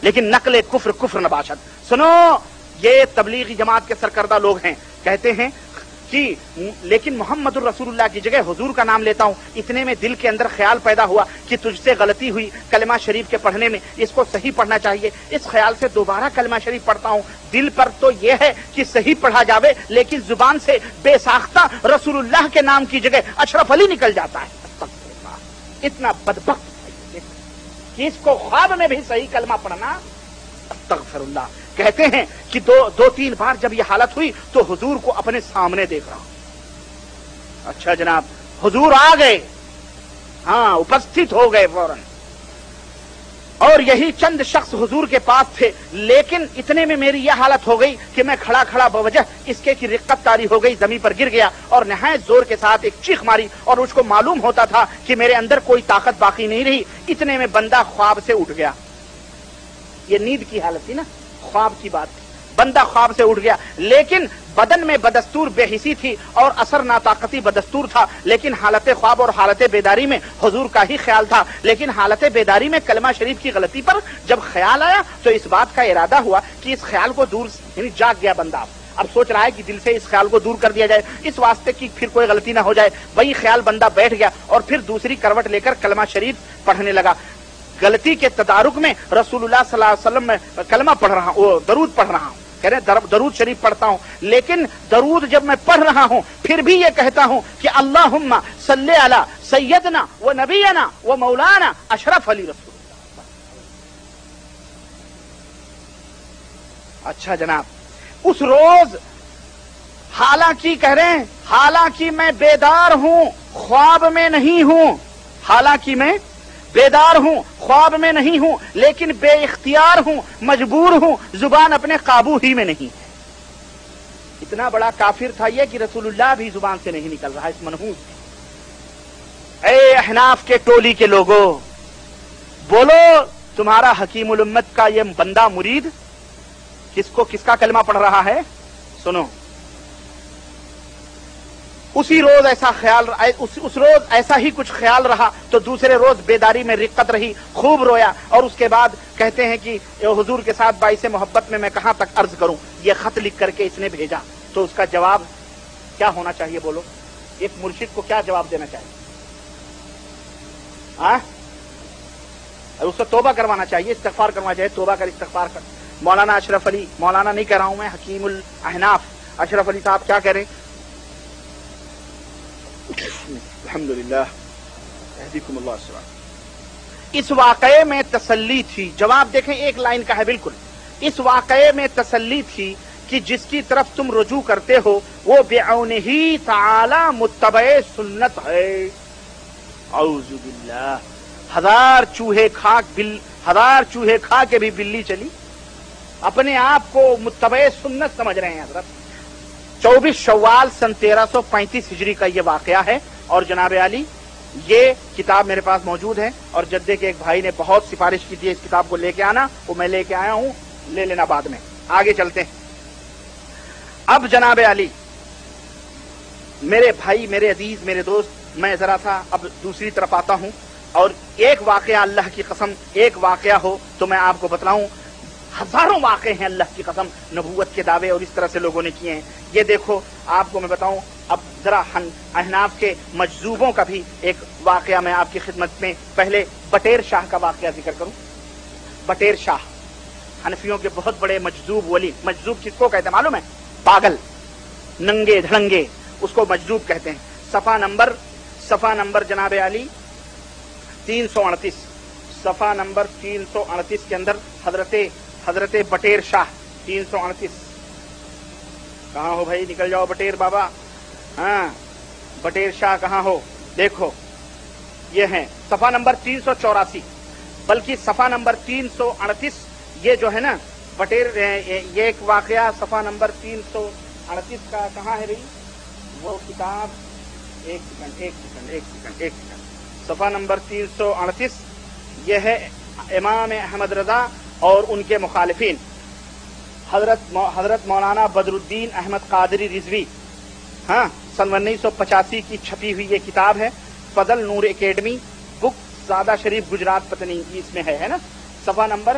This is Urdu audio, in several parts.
لیکن نقل کفر کفر نباشد. سنو، یہ تبلیغی جماعت کے سرکردہ لوگ ہیں، کہتے ہیں کہ لیکن محمد الرسول اللہ کی جگہ حضور کا نام لیتا ہوں. اتنے میں دل کے اندر خیال پیدا ہوا کہ تجھ سے غلطی ہوئی کلمہ شریف کے پڑھنے میں، اس کو صحیح پڑھنا چاہیے. اس خیال سے دوبارہ کلمہ شریف پڑھتا ہوں. دل پر تو یہ ہے کہ صحیح پڑھا جاوے، لیکن زبان سے بے ساختہ رسول اللہ کے نام کی جگہ اشرف علی نکل جاتا ہے. اتنا بدبخت کہ اس کو خواب میں بھی صحیح کلمہ پڑھنا. استغفر اللہ. کہتے ہیں کہ دو تین بار جب یہ حالت ہوئی تو حضور کو اپنے سامنے دیکھ رہا ہوں. اچھا جناب، حضور آ گئے، ہاں اپستھت ہو گئے فوراً، اور یہی چند شخص حضور کے پاس تھے. لیکن اتنے میں میری یہ حالت ہو گئی کہ میں کھڑا کھڑا بوجہ اس کے کی رقت طاری ہو گئی، زمین پر گر گیا اور نہایت زور کے ساتھ ایک چیخ ماری، اور اس کو معلوم ہوتا تھا کہ میرے اندر کوئی طاقت باقی نہیں رہی. اتنے میں بندہ خواب سے اٹھ گیا. یہ نیند کی حالت تھی نا، خواب کی بات تھی. بندہ خواب سے اٹھ گیا، لیکن بدن میں بدستور بے حسی تھی اور اثر ناطاقتی بدستور تھا. لیکن حالت خواب اور حالت بیداری میں حضور کا ہی خیال تھا. لیکن حالت بیداری میں کلمہ شریف کی غلطی پر جب خیال آیا تو اس بات کا ارادہ ہوا کہ اس خیال کو دور، یعنی جاگ گیا بندہ. اب سوچ رہا ہے کہ دل سے اس خیال کو دور کر دیا جائے، اس واسطے کی پھر کوئی غلطی نہ ہو جائے. وہی خیال بندہ بیٹھ گیا اور پھر دوسری کروٹ لے کر کلمہ شریف پڑھنے لگا. غلطی کے تدارک میں رسول اللہ صلی اللہ علیہ وسلم میں کلمہ پڑھ رہا ہوں، درود پڑھ رہا ہوں، کہہ رہے درود شریف پڑھتا ہوں. لیکن درود جب میں پڑھ رہا ہوں پھر بھی یہ کہتا ہوں کہ اللہم صلی علی سیدنا و نبینا و مولانا اشرف علی رسول اللہ. اچھا جناب، اس روز حالانکہ کہہ رہے ہیں، حالانکہ میں بیدار ہوں خواب میں نہیں ہوں، حالانکہ میں بیدار ہوں خواب میں نہیں ہوں، لیکن بے اختیار ہوں، مجبور ہوں، زبان اپنے قابو ہی میں نہیں. اتنا بڑا کافر تھا یہ کہ رسول اللہ بھی زبان سے نہیں نکل رہا اس منحوس. اے احناف کے ٹولی کے لوگوں، بولو تمہارا حکیم الامت کا یہ بندہ مرید کس کا کلمہ پڑھ رہا ہے؟ سنو، اسی روز ایسا خیال، اس روز ایسا ہی کچھ خیال رہا تو دوسرے روز بیداری میں رقت رہی، خوب رویا. اور اس کے بعد کہتے ہیں کہ حضور کے ساتھ باعث محبت میں کہاں تک عرض کروں. یہ خط لکھ کر کے اس نے بھیجا تو اس کا جواب کیا ہونا چاہیے؟ بولو، ایک مرشد کو کیا جواب دینا چاہیے؟ اس کو توبہ کروانا چاہیے، استغفار کروانا چاہیے. توبہ کر، استغفار کر. مولانا اشرف علی، مولانا نہیں کہہ رہا ہوں میں، حکیم الاحناف اشرف علی صاحب کیا کہہ رہے ہیں؟ الحمدللہ یہدیکم اللہ الصراط. اس واقعے میں تسلی تھی. جواب دیکھیں، ایک لائن کا ہے بالکل. اس واقعے میں تسلی تھی کہ جس کی طرف تم رجوع کرتے ہو وہ بعونہ تعالی متبع سنت ہے. اعوذ باللہ. ہزار چوہے کھا کے بھی بلی چلی. اپنے آپ کو متبع سنت سمجھ رہے ہیں حضرت. 24 شوال سن 1335 ہجری کا یہ واقعہ ہے. اور جناب علی، یہ کتاب میرے پاس موجود ہے اور جدے کے ایک بھائی نے بہت سفارش کی تھی اس کتاب کو لے کے آنا، وہ میں لے کے آیا ہوں، لے لینا بعد میں. آگے چلتے ہیں. اب جناب علی، میرے بھائی، میرے عزیز، میرے دوست، میں ذرا سا اب دوسری طرف آتا ہوں. اور ایک واقعہ، اللہ کی قسم ایک واقعہ ہو تو میں آپ کو بتلاؤں، ہزاروں واقعے ہیں اللہ کی قسم نبوت کے دعوے اور اس طرح سے لوگوں نے کیے ہیں. یہ دیکھو آپ کو میں بتاؤں. اب ذرا احناف کے مجذوبوں کا بھی ایک واقعہ میں آپ کی خدمت میں، پہلے بٹیر شاہ کا واقعہ ذکر کروں. بٹیر شاہ حنفیوں کے بہت بڑے مجذوب ولی. مجذوب کس کو کہتے ہیں معلوم ہے؟ پاگل، ننگے دھڑنگے، اس کو مجذوب کہتے ہیں. صفحہ نمبر جناب علی 338، صفحہ نمبر 338 کے اندر حضرت بٹیر شاہ 338. کہاں ہو بھائی؟ نکل جاؤ بٹیر بابا. ہاں، بٹیر شاہ کہاں ہو؟ دیکھو یہ ہیں صفحہ نمبر 384، بلکہ صفحہ نمبر 338. یہ جو ہے نا بٹیر، یہ ایک واقعہ صفحہ نمبر 338 کا کہاں ہے بھائی وہ کتاب؟ ایک سیکنڈ. صفحہ نمبر 338 یہ ہے امام احمد رضا اور ان کے مخالفین حضرت مولانا بدر الدین احمد قادری رضوی. ہاں، سن 1985 کی چھپی ہوئی یہ کتاب ہے. فضل نور اکیڈمی بک، زادہ شریف گجرات، پتہ نہیں اس میں ہے نا. صفحہ نمبر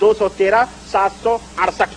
213-768।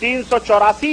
384,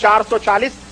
440।